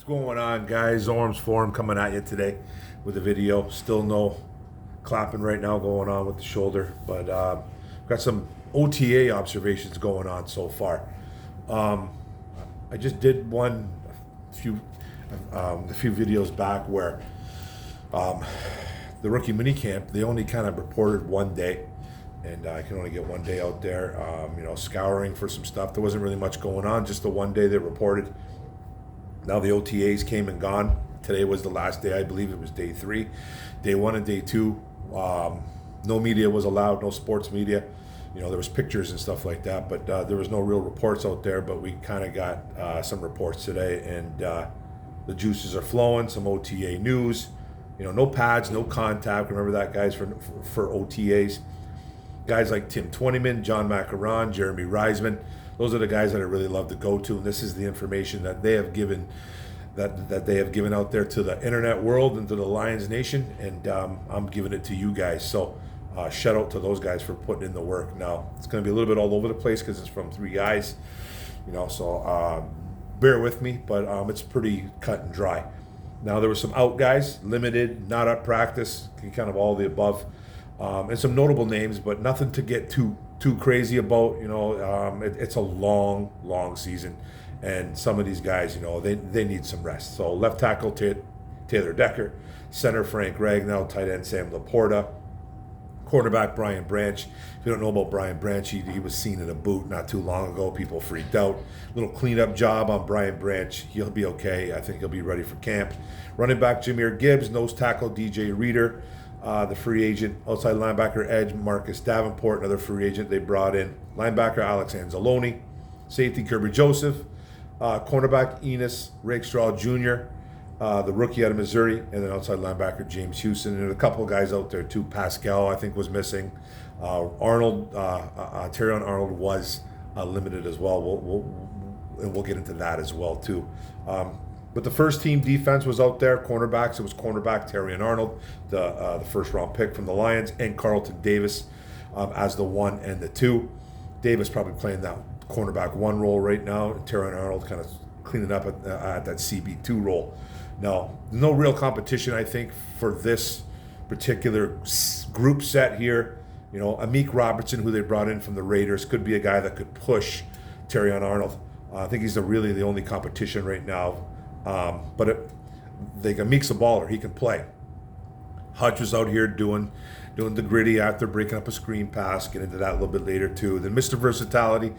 What's going on, guys? Orms Forum coming at you today with a video. Still no clapping right now going on with the shoulder, but got some OTA observations going on so far. I just did one a few videos back where the rookie minicamp, they only kind of reported one day, and I can only get one day out there, scouring for some stuff. There wasn't really much going on, just the one day they reported. Now the OTAs came and gone. Today was the last day. I believe it was day 3. Day 1 and day 2, no media was allowed, no sports media. There was pictures and stuff like that, but there was no real reports out there. But we kind of got some reports today, and the juices are flowing. Some OTA news. No pads, no contact. Remember that, guys, for OTAs. Guys like Tim Twentyman, John Macaron, Jeremy Reisman. Those are the guys that I really love to go to, and this is the information that they have given, that they have given out there to the internet world and to the Lions Nation, and I'm giving it to you guys. So shout out to those guys for putting in the work. Now it's going to be a little bit all over the place because it's from 3 guys, so bear with me, but it's pretty cut and dry. Now there were some out guys, limited, not at practice, kind of all the above, and some notable names, but nothing to get too crazy about. It's a long season, and some of these guys, they need some rest. So left tackle Taylor Decker, center Frank Ragnow, tight end Sam Laporta, cornerback Brian Branch. If you don't know about Brian Branch, he was seen in a boot not too long ago. People freaked out. Little cleanup job on Brian Branch. He'll be okay. I think he'll be ready for camp. Running back Jameer Gibbs, nose tackle DJ Reader, the free agent, outside linebacker edge Marcus Davenport, another free agent they brought in. Linebacker Alex Anzalone, safety Kirby Joseph, cornerback Enos Rakestraw Jr., the rookie out of Missouri, and then outside linebacker James Houston, and a couple of guys out there too. Pascal, I think, was missing. Arnold, Terrion Arnold was limited as well. We'll get into that as well too. But the first team defense was out there. Cornerbacks, it was cornerback Terrion Arnold, the first round pick from the Lions, and Carlton Davis as the 1 and the 2. Davis probably playing that cornerback 1 role right now, and Terrion Arnold kind of cleaning up at that CB2 role. Now, no real competition, I think, for this particular group set here. Amik Robertson, who they brought in from the Raiders, could be a guy that could push Terrion Arnold. I think he's really the only competition right now. Amik's a baller. He can play. Hutch was out here doing the gritty after breaking up a screen pass. Get into that a little bit later too. Then Mr. Versatility,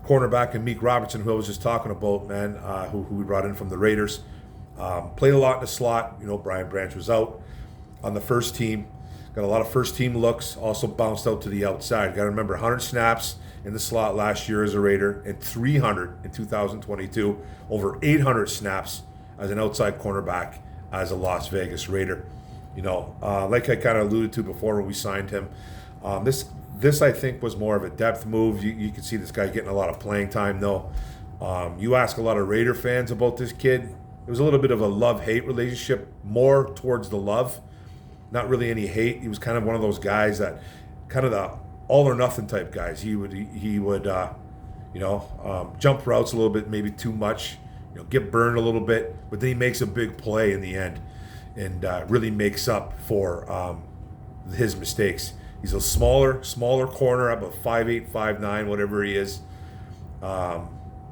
cornerback Amik Robertson, who I was just talking about, man, who we brought in from the Raiders. Played a lot in the slot. Brian Branch was out on the first team. Got a lot of first team looks. Also bounced out to the outside. Got to remember, 100 snaps in the slot last year as a Raider, and 300 in 2022. Over 800 snaps as an outside cornerback as a Las Vegas Raider. Like I kind of alluded to before when we signed him, this I think was more of a depth move. You can see this guy getting a lot of playing time though. You ask a lot of Raider fans about this kid. It was a little bit of a love-hate relationship, more towards the love, not really any hate. He was kind of one of those guys that kind of the all or nothing type guys. He would jump routes a little bit, maybe too much, get burned a little bit, but then he makes a big play in the end and really makes up for his mistakes. He's a smaller corner, about 5'8", 5'9", whatever he is, about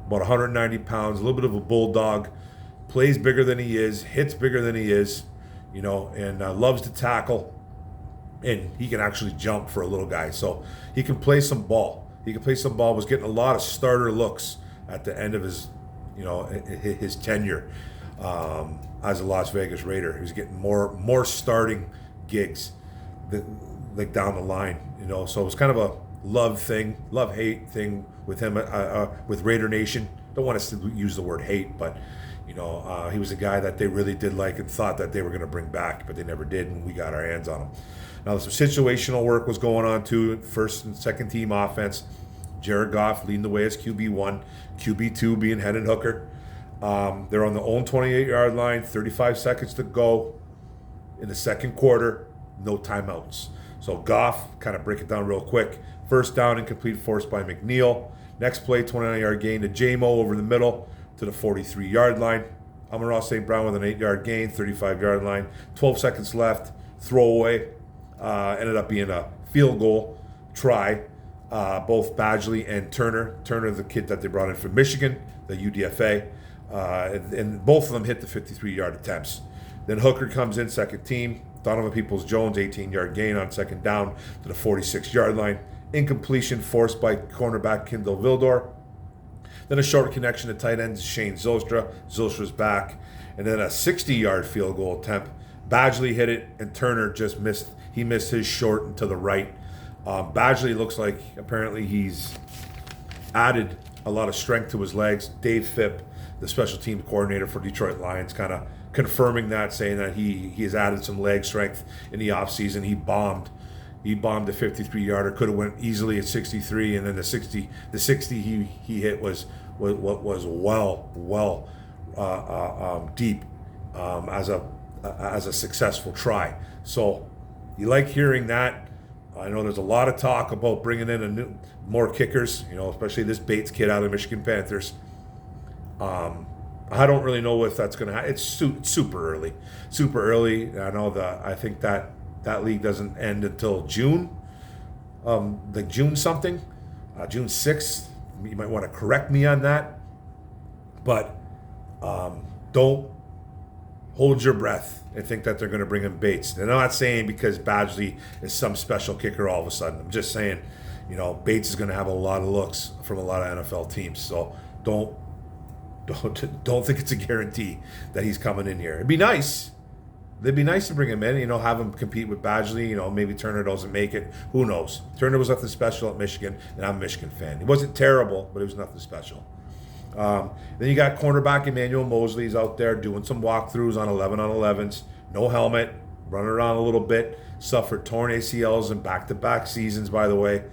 190 pounds, a little bit of a bulldog, plays bigger than he is, hits bigger than he is, and loves to tackle. And he can actually jump for a little guy. So he can play some ball. Was getting a lot of starter looks at the end of his tenure as a Las Vegas Raider. He was getting more starting gigs like down the line. So it was kind of a love-hate thing with him, with Raider Nation. Don't want to use the word hate, but he was a guy that they really did like and thought that they were going to bring back, but they never did, and we got our hands on him. Now, some situational work was going on too. First and second team offense. Jared Goff leading the way as QB1, QB2 being Hendon Hooker. They're on the own 28-yard line, 35 seconds to go in the second quarter, no timeouts. So Goff, kind of break it down real quick, First down, incomplete, forced by McNeil. Next play, 29-yard gain to J-Mo over the middle to the 43-yard line. Amon-Ra St. Brown with an 8-yard gain, 35-yard line. 12 seconds left, throwaway. Ended up being a field goal try. Both Badgley and Turner. Turner, the kid that they brought in from Michigan, the UDFA. And both of them hit the 53-yard attempts. Then Hooker comes in, second team. Donovan Peoples-Jones, 18-yard gain on second down to the 46-yard line. Incompletion forced by cornerback Kindle Vildor. Then a short connection to tight end Shane Zylstra. Zylstra's back. And then a 60-yard field goal attempt. Badgley hit it, and Turner just missed. He missed his short and to the right. Badgley looks like apparently he's added a lot of strength to his legs. Dave Phipp, the special team coordinator for Detroit Lions, kind of confirming that, saying that he has added some leg strength in the offseason. He bombed a 53-yarder, could have went easily at 63, and then the 60 he hit was well deep as a successful try. So you like hearing that. I know there's a lot of talk about bringing in more kickers, especially this Bates kid out of the Michigan Panthers. I don't really know if that's going to happen. It's super early. I think that league doesn't end until June, June something, June 6th. You might want to correct me on that. But don't hold your breath and think that they're going to bring in Bates. And I'm not saying because Badgley is some special kicker all of a sudden. I'm just saying, Bates is going to have a lot of looks from a lot of NFL teams. So don't think it's a guarantee that he's coming in here. It'd be nice. It'd be nice to bring him in, have him compete with Badgley. Maybe Turner doesn't make it. Who knows? Turner was nothing special at Michigan, and I'm a Michigan fan. He wasn't terrible, but he was nothing special. Then you got cornerback Emmanuel Mosley. He's out there doing some walkthroughs on 11-on-11s. No helmet, running around a little bit. Suffered torn ACLs in back-to-back seasons, by the way.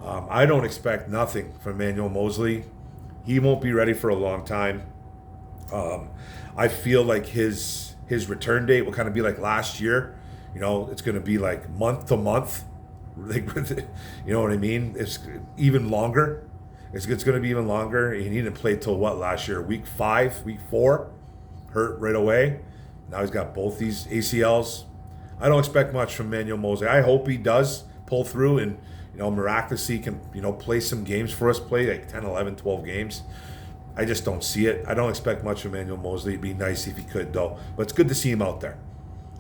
I don't expect nothing from Emmanuel Mosley. He won't be ready for a long time. I feel like his return date will kind of be like last year. It's going to be like month to month. You know what I mean? It's even longer. It's going to be even longer. He didn't play till last year? Week 5, week 4, hurt right away. Now he's got both these ACLs. I don't expect much from Emmanuel Mosley. I hope he does pull through and miraculously can play some games for us. Play like 10, 11, 12 games. I just don't see it. I don't expect much from Emmanuel Mosley. It'd be nice if he could, though. But it's good to see him out there.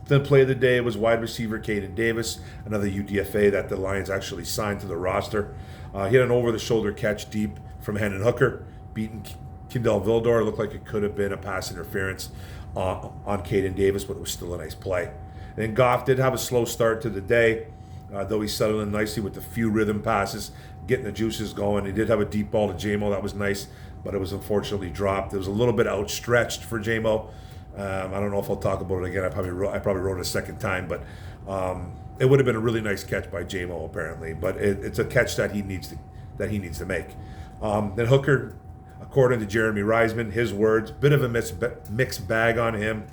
Then play of the day was wide receiver Caden Davis, another UDFA that the Lions actually signed to the roster. He had an over-the-shoulder catch deep from Hendon Hooker, beating Kindle Vildor. It looked like it could have been a pass interference on Caden Davis, but it was still a nice play. And then Goff did have a slow start to the day, though he settled in nicely with a few rhythm passes, getting the juices going. He did have a deep ball to J-Mo. That was nice, but it was unfortunately dropped. It was a little bit outstretched for J-Mo. I don't know if I'll talk about it again. I probably wrote it a second time, but it would have been a really nice catch by J-Mo apparently. But it's a catch that he needs to make. Then Hooker, according to Jeremy Reisman, his words, bit of a mixed bag on him.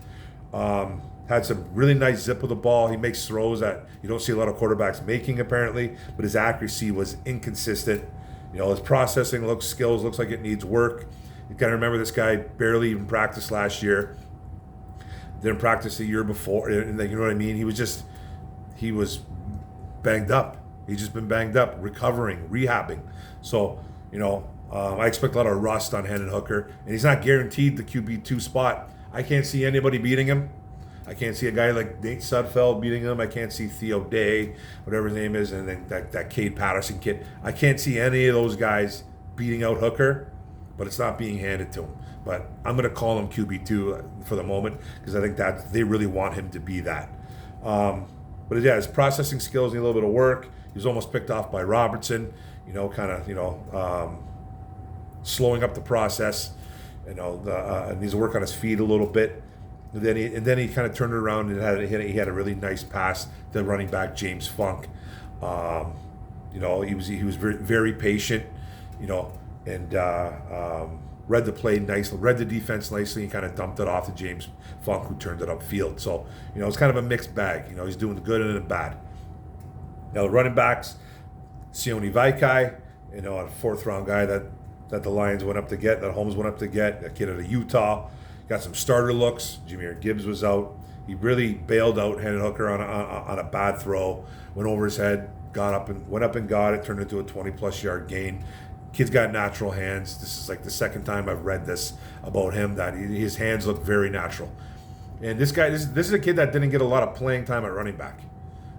Had some really nice zip of the ball. He makes throws that you don't see a lot of quarterbacks making apparently, but his accuracy was inconsistent. His processing skills looks like it needs work. You got to remember this guy barely even practiced last year. Didn't practice the year before, and you know what I mean? He was banged up. He's just been banged up, recovering, rehabbing. So, I expect a lot of rust on Hendon Hooker, and he's not guaranteed the QB2 spot. I can't see anybody beating him. I can't see a guy like Nate Sudfeld beating him. I can't see Theo Day, whatever his name is, and then that Cade Patterson kid. I can't see any of those guys beating out Hooker, but it's not being handed to him. But I'm going to call him QB2 for the moment because I think that they really want him to be that. But yeah, his processing skills need a little bit of work. He was almost picked off by Robertson, slowing up the process. Needs to work on his feet a little bit. And then he kind of turned it around and he had a really nice pass to running back James Funk. He was very, very patient, and read the play nicely, read the defense nicely, and kind of dumped it off to James Funk, who turned it upfield. So, it's kind of a mixed bag. He's doing the good and the bad. Now, the running backs, Sione Vaikai, a fourth round guy that the Lions went up to get, that Holmes went up to get, a kid out of Utah. Got some starter looks. Jahmyr Gibbs was out. He really bailed out Hendon Hooker on a bad throw. Went over his head, went up and got it, turned into a 20-plus yard gain. Kid's got natural hands. This is like the second time I've read this about him, that his hands look very natural. And this is a kid that didn't get a lot of playing time at running back.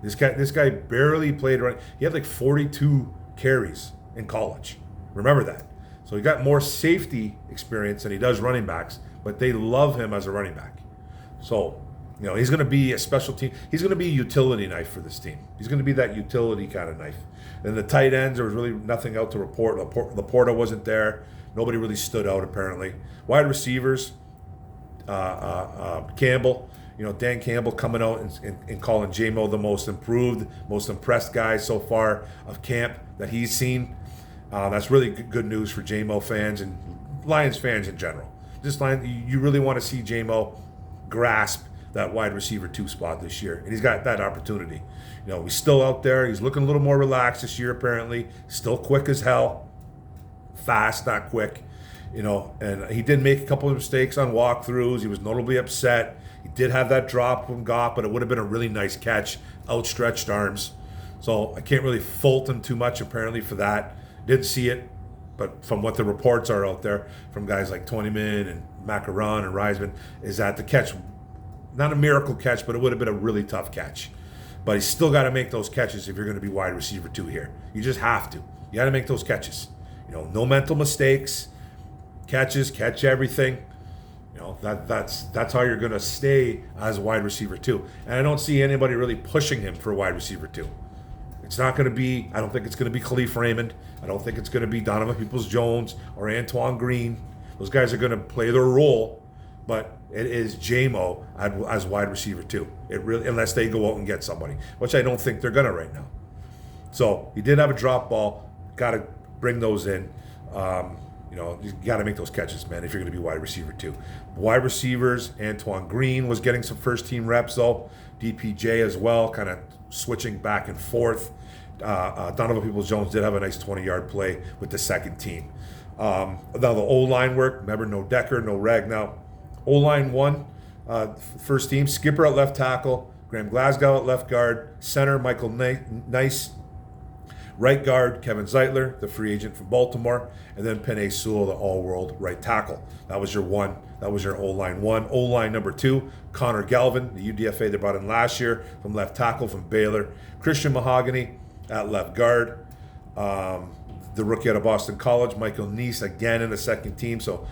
This guy barely played running. He had like 42 carries in college. Remember that. So he got more safety experience than he does running backs, but they love him as a running back. So, he's going to be a special team. He's going to be a utility knife for this team. He's going to be that utility kind of knife. And the tight ends, there was really nothing out to report. Laporta wasn't there. Nobody really stood out, apparently. Wide receivers, Campbell, Dan Campbell coming out and calling J-Mo the most improved, most impressed guy so far of camp that he's seen. That's really good news for J-Mo fans and Lions fans in general. You really want to see J-Mo grasp that wide receiver 2 spot this year, and he's got that opportunity. He's still out there. He's looking a little more relaxed this year, apparently. Still quick as hell. Fast, not quick. And he did make a couple of mistakes on walkthroughs. He was notably upset. He did have that drop from Goff, but it would have been a really nice catch, outstretched arms. So I can't really fault him too much, apparently, for that. Didn't see it, but from what the reports are out there from guys like Tonyman and Macaron and Reisman, is that the catch, not a miracle catch, but it would have been a really tough catch. But he's still got to make those catches if you're going to be wide receiver 2 here. You just have to. You got to make those catches. No mental mistakes. Catch everything. That's how you're going to stay as wide receiver 2. And I don't see anybody really pushing him for wide receiver 2. It's not going to be, I don't think it's going to be Khalif Raymond. I don't think it's going to be Donovan Peoples-Jones or Antoine Green. Those guys are going to play their role, but it is J-Mo as wide receiver 2. It really, unless they go out and get somebody, which I don't think they're going to right now. So he did have a drop ball. Got to bring those in. You got to make those catches, man, if you're going to be wide receiver 2. Wide receivers, Antoine Green was getting some first-team reps, though. DPJ as well, kind of switching back and forth. Donovan Peoples-Jones did have a nice 20-yard play with the second team. Now the O-line work, remember, no Decker, no Ragnow. O-line 1, first team, Skipper at left tackle, Graham Glasgow at left guard, center Michael Nice, right guard Kevin Zeitler, the free agent from Baltimore, and then Penei Sewell, the all-world right tackle. That was your one. That was your O-line 1. O-line number 2, Connor Galvin, the UDFA they brought in last year from left tackle from Baylor. Christian Mahogany at left guard. The rookie out of Boston College, Michael Neese, again in the second team. So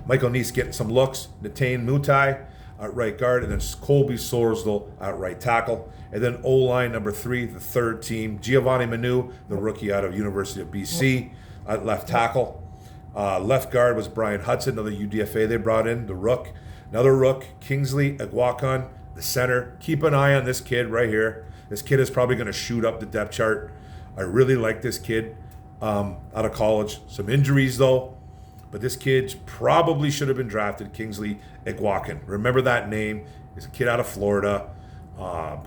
Michael Neese getting some looks. Natane Mutai at right guard, and then Colby Sorsdal at right tackle. And then O-line number 3, the third team, Giovanni Manu, the rookie out of University of BC at left tackle. Left guard was Brian Hudson, another UDFA they brought in, the rook. Another rook, Kingsley Agwakan, the center. Keep an eye on this kid right here. This kid is probably going to shoot up the depth chart. I really like this kid out of college. Some injuries, though. But this kid probably should have been drafted, Kingsley Agwakan. Remember that name. He's a kid out of Florida.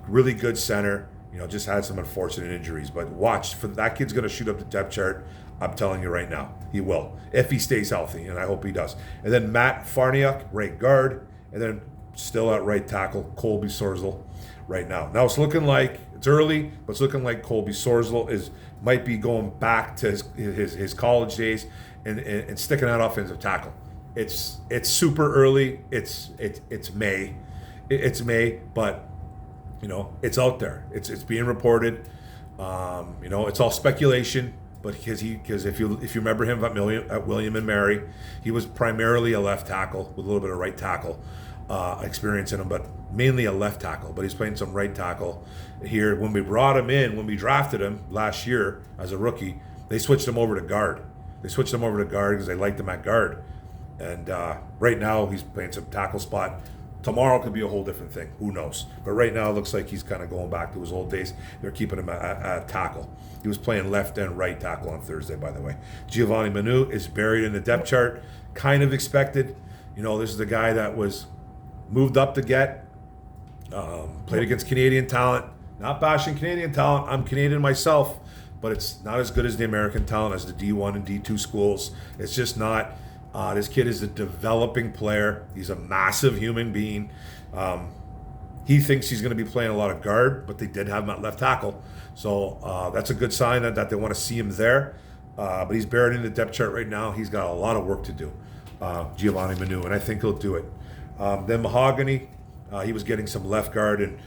Really good center. Just had some unfortunate injuries. But watch, for that kid's going to shoot up the depth chart. I'm telling you right now, he will, if he stays healthy, and I hope he does. And then Matt Farniok, right guard, and then still at right tackle, Colby Sorsdal right now. Now it's looking like, it's early, but it's looking like Colby Sorsdal might be going back to his college days and sticking out offensive tackle. It's super early. It's May. It's May, but it's out there. It's being reported. It's all speculation. But because if you remember him at William and Mary, he was primarily a left tackle with a little bit of right tackle experience in him, but mainly a left tackle. But he's playing some right tackle here. When we brought him in, when we drafted him last year as a rookie, they switched him over to guard. Because they liked him at guard. And right now he's playing some tackle spot. Tomorrow could be a whole different thing. Who knows? But right now it looks like he's kind of going back to his old days. They're keeping him at tackle. He was playing left and right tackle on Thursday, by the way. Giovanni Manu is buried in the depth chart. Kind of expected. This is the guy that was moved up to get. Played against Canadian talent. Not bashing Canadian talent. I'm Canadian myself. but it's not as good as the American talent, as the D1 and D2 schools. It's just not. This kid is a developing player. He's a massive human being. He thinks he's going to be playing a lot of guard, but they did have him at left tackle. So that's a good sign that they want to see him there. But he's buried in the depth chart right now. He's got a lot of work to do, Giovanni Manu, and I think he'll do it. Then Mahogany, he was getting some left guard, and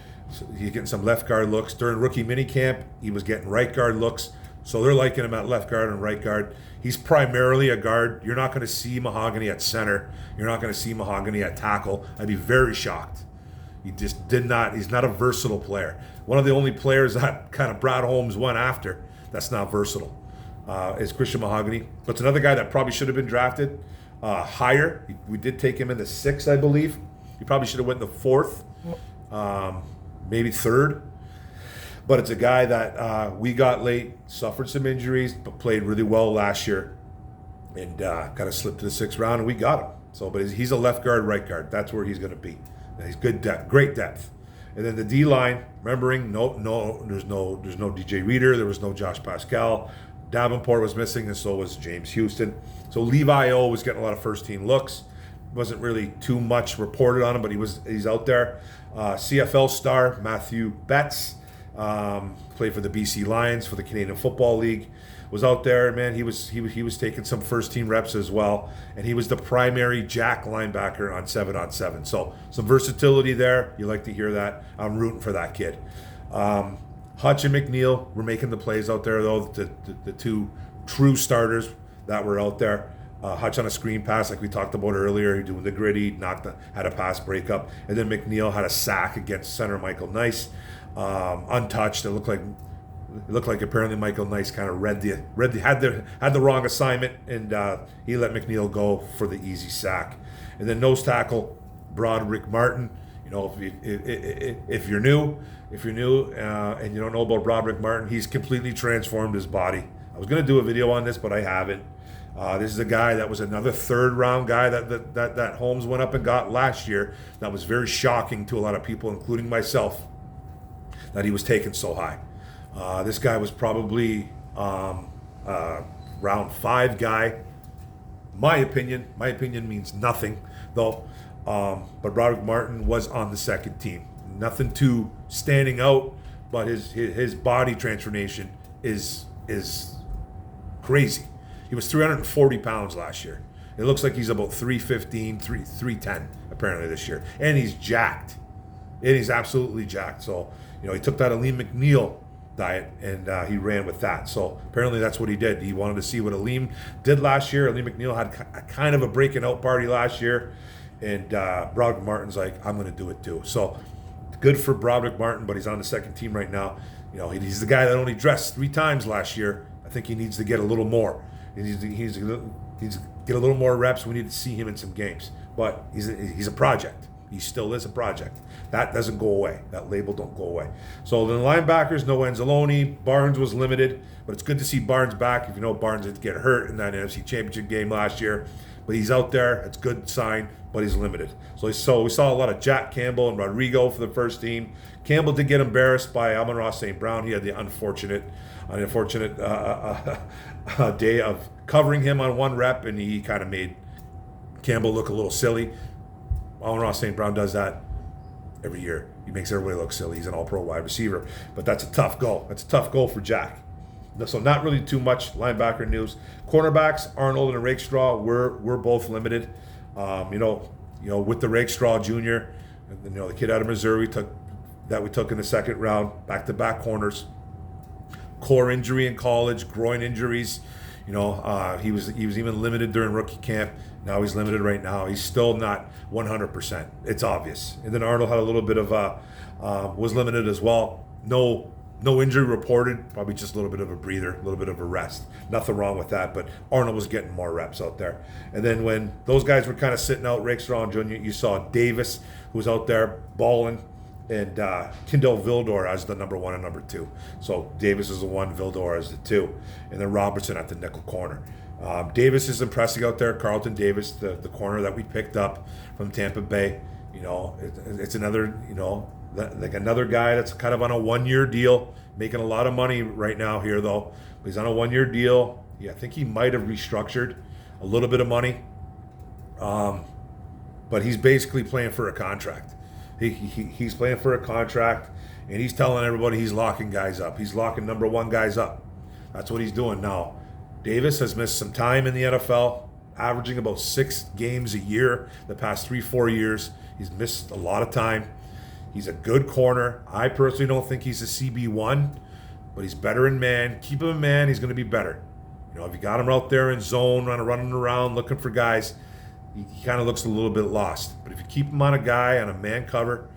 he's getting some left guard looks. During rookie minicamp, he was getting right guard looks. So they're liking him at left guard and right guard. He's primarily a guard. You're not going to see Mahogany at center. You're not going to see Mahogany at tackle. I'd be very shocked. He just did not. He's not a versatile player. One of the only players that kind of Brad Holmes went after that's not versatile is Christian Mahogany. But it's another guy that probably should have been drafted higher. We did take him in the 6th, I believe. He probably should have went in the 4th, maybe 3rd. But it's a guy that we got late, suffered some injuries, but played really well last year, and kind of slipped to the 6th round, and we got him. So, but he's a left guard, right guard. That's where he's going to be. And he's good depth, great depth. And then the D line, remembering, there's no DJ Reader, there was no Josh Pascal. Davenport was missing, and so was James Houston. So Levi O was getting a lot of first team looks. Wasn't really too much reported on him, but he's out there. CFL star Matthew Betts. Played for the BC Lions for the Canadian Football League, was out there. Man, he was taking some first team reps as well, and he was the primary jack linebacker on 7-on-7. So some versatility there. You like to hear that. I'm rooting for that kid. Hutch and McNeil were making the plays out there, though. The two true starters that were out there. Hutch on a screen pass, like we talked about earlier, doing the gritty, had a pass breakup, and then McNeil had a sack against center Michael Nice. Untouched. It looked like apparently Michael Nice kind of had the wrong assignment, and he let McNeil go for the easy sack. And then nose tackle Broderick Martin. You know, if you're new and you don't know about Broderick Martin, he's completely transformed his body. I was going to do a video on this, but I haven't. This is a guy that was another 3rd round guy that Holmes went up and got last year. That was very shocking to a lot of people, including myself, that he was taken so high. This guy was probably round 5 guy. My opinion means nothing, though. But Broderick Martin was on the 2nd team. Nothing too standing out, but his body transformation is crazy. He was 340 pounds last year. It looks like he's about 315, 310 apparently this year, and he's jacked. And he's absolutely jacked. So, you know, he took that Aleem McNeil diet and he ran with that. So apparently that's what he did. He wanted to see what Aleem did last year. Aleem McNeil had a kind of a breaking out party last year, and Broderick Martin's like, I'm going to do it too. So good for Broderick Martin, but he's on the 2nd team right now. You know, he's the guy that only dressed 3 times last year. I think he needs to get a little more. He needs to get a little more reps. We need to see him in some games. But he's a project. He still is a project. That doesn't go away. That label don't go away. So the linebackers, no Anzalone. Barnes was limited, but it's good to see Barnes back. If you know, Barnes did get hurt in that NFC Championship game last year, but he's out there. It's a good sign, but he's limited. So we saw a lot of Jack Campbell and Rodrigo for the first team. Campbell did get embarrassed by Amon-Ra St. Brown. He had the unfortunate day of covering him on 1 rep, and he kind of made Campbell look a little silly. Amon-Ra St. Brown does that every year. He makes everybody look silly. He's an all-pro wide receiver. But that's a tough goal. That's a tough goal for Jack. So not really too much linebacker news. Cornerbacks, Arnold and Rakestraw, we're both limited. You know, with the Rakestraw Jr., you know, the kid out of Missouri we took in the 2nd round, back-to-back corners. Core injury in college, groin injuries. You know, he was even limited during rookie camp. Now he's limited right now. He's still not 100%. It's obvious. And then Arnold had a little bit of was limited as well. No injury reported. Probably just a little bit of a breather, a little bit of a rest. Nothing wrong with that. But Arnold was getting more reps out there. And then when those guys were kind of sitting out, Rakestraw and Jr., you saw Davis, who was out there balling, and Kendall Vildor as the number 1 and number 2. So Davis is the 1, Vildor as the 2, and then Robertson at the nickel corner. Davis is impressing out there. Carlton Davis, the corner that we picked up from Tampa Bay. You know, it's another, you know, like another guy that's kind of on a 1-year deal, making a lot of money right now here though. He's on a 1-year deal. Yeah, I think he might have restructured a little bit of money, but he's basically playing for a contract. He's playing for a contract, and he's telling everybody he's locking guys up. He's locking number one guys up. That's what he's doing now. Davis has missed some time in the NFL, averaging about 6 games a year the past 3-4 years. He's missed a lot of time. He's a good corner. I personally don't think he's a CB1, but he's better in man. Keep him in man, he's going to be better. You know, if you got him out there in zone, running around, looking for guys, he kind of looks a little bit lost. But if you keep him on a guy, on a man cover,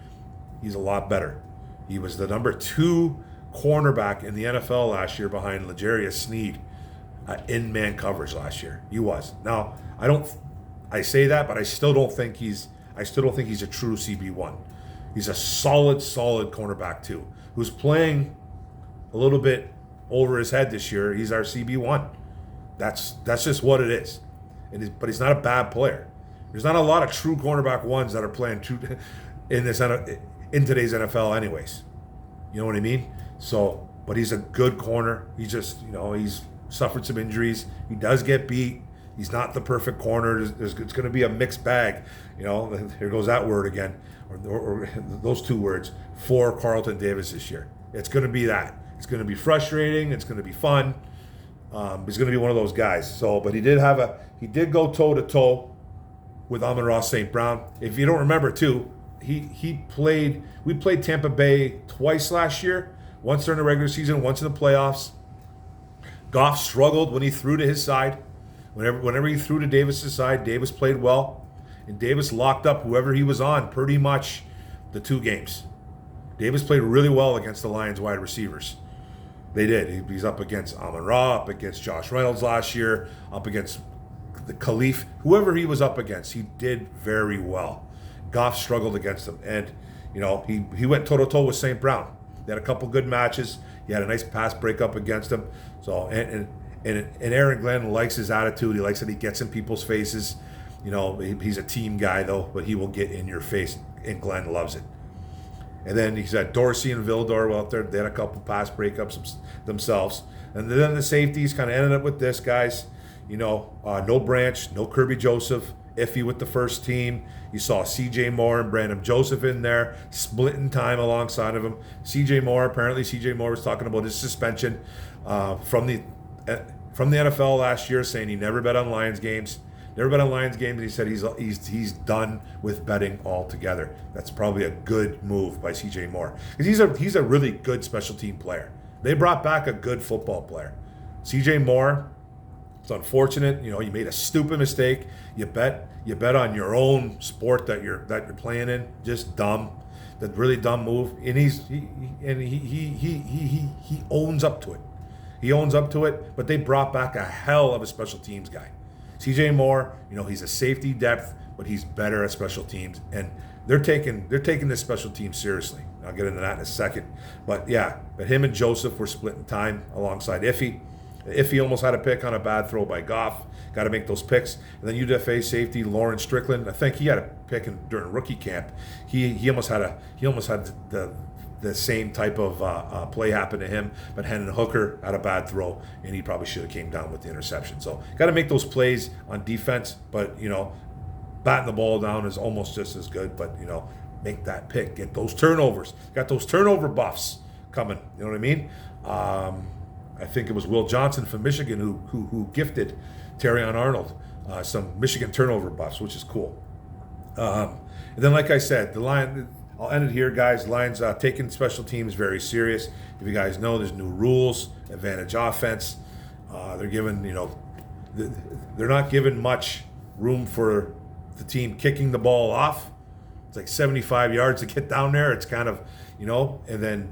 he's a lot better. He was the number 2 cornerback in the NFL last year behind L'Jarius Sneed in man coverage last year. He was. Now, I say that, but I still don't think he's a true CB1. He's a solid cornerback too, who's playing a little bit over his head this year. He's our CB1. That's just what it is. But he's not a bad player. There's not a lot of true cornerback ones that are playing true in today's NFL anyways. You know what I mean? So, but he's a good corner. He just, he's suffered some injuries. He does get beat. He's not the perfect corner. It's going to be a mixed bag. Here goes that word again, or those 2 words for Carlton Davis this year. It's going to be that. It's going to be frustrating. It's going to be fun. He's going to be one of those guys. So, but he did go toe to toe with Amon-Ra St. Brown. If you don't remember too, we played Tampa Bay twice last year. Once during the regular season, once in the playoffs. Goff struggled when he threw to his side. Whenever he threw to Davis's side, Davis played well. And Davis locked up whoever he was on pretty much the 2 games. Davis played really well against the Lions wide receivers. They did. He's up against Amon-Ra, up against Josh Reynolds last year, up against the Khalif. Whoever he was up against, he did very well. Goff struggled against him. And, he went toe-to-toe with St. Brown. They had a couple good matches. He had a nice pass breakup against him. So, and Aaron Glenn likes his attitude. He likes that he gets in people's faces. He's a team guy, though, but he will get in your face, and Glenn loves it. And then he's got Dorsey and Vildor out there. They had a couple pass breakups themselves. And then the safeties kind of ended up with this, guys. No Branch, no Kirby Joseph, iffy with the first team. You saw C.J. Moore and Brandon Joseph in there, splitting time alongside of him. C.J. Moore was talking about his suspension from the NFL last year, saying he never bet on Lions games. And he said he's done with betting altogether. That's probably a good move by C.J. Moore, because he's a really good special team player. They brought back a good football player. C.J. Moore, it's unfortunate. You made a stupid mistake. You bet on your own sport that you're playing in. Just dumb. That really dumb move. And he owns up to it. He owns up to it. But they brought back a hell of a special teams guy. C.J. Moore, he's a safety depth, but he's better at special teams, and they're taking this special team seriously. I'll get into that in a second. But him and Joseph were splitting time alongside Iffy. Iffy almost had a pick on a bad throw by Goff. Got to make those picks. And then UDFA safety Lawrence Strickland, I think he had a pick during rookie camp. He almost had the same type of play happen to him, but Hendon Hooker had a bad throw, and he probably should have came down with the interception. So got to make those plays on defense, but batting the ball down is almost just as good. But make that pick, get those turnovers. Got those turnover buffs coming. You know what I mean? I think it was Will Johnson from Michigan who gifted Terrion Arnold some Michigan turnover buffs, which is cool. And then, like I said, I'll end it here, guys. Lions taking special teams very serious. If you guys know, there's new rules, advantage offense. They're given, they're not given much room for the team kicking the ball off. It's like 75 yards to get down there. It's kind of, and then,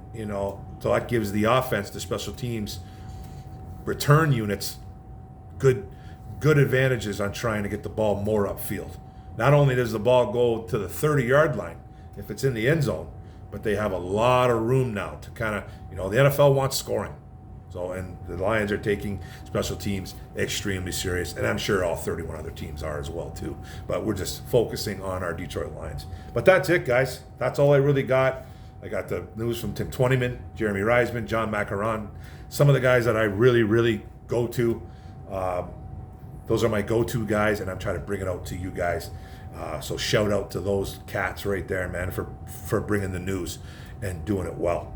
so that gives the offense, the special teams, return units, good advantages on trying to get the ball more upfield. Not only does the ball go to the 30-yard line if it's in the end zone, but they have a lot of room now to kind of, the NFL wants scoring. So, and the Lions are taking special teams extremely serious, and I'm sure all 31 other teams are as well too. But we're just focusing on our Detroit Lions. But that's it, guys. That's all I really got. I got the news from Tim Twentyman, Jeremy Reisman, John Macaron, some of the guys that I really, really go to. Those are my go-to guys, and I'm trying to bring it out to you guys. So shout out to those cats right there, man, for bringing the news and doing it well.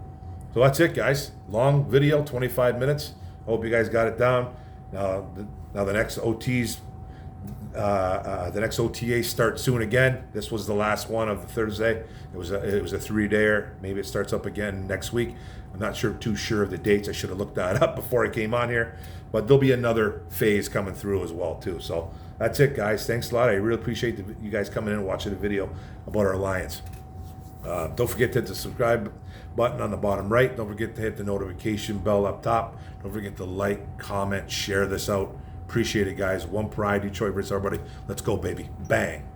So that's it, guys. Long video, 25 minutes. Hope you guys got it down. Now the next OTs, the next OTA starts soon again. This was the last one of the Thursday. It was a 3-dayer. Maybe it starts up again next week. I'm not too sure of the dates. I should have looked that up before I came on here. But there'll be another phase coming through as well too. So that's it, guys. Thanks a lot. I really appreciate you guys coming in and watching the video about our alliance. Don't forget to hit the subscribe button on the bottom right. Don't forget to hit the notification bell up top. Don't forget to like, comment, share this out. Appreciate it, guys. One pride, Detroit versus everybody. Let's go, baby. Bang.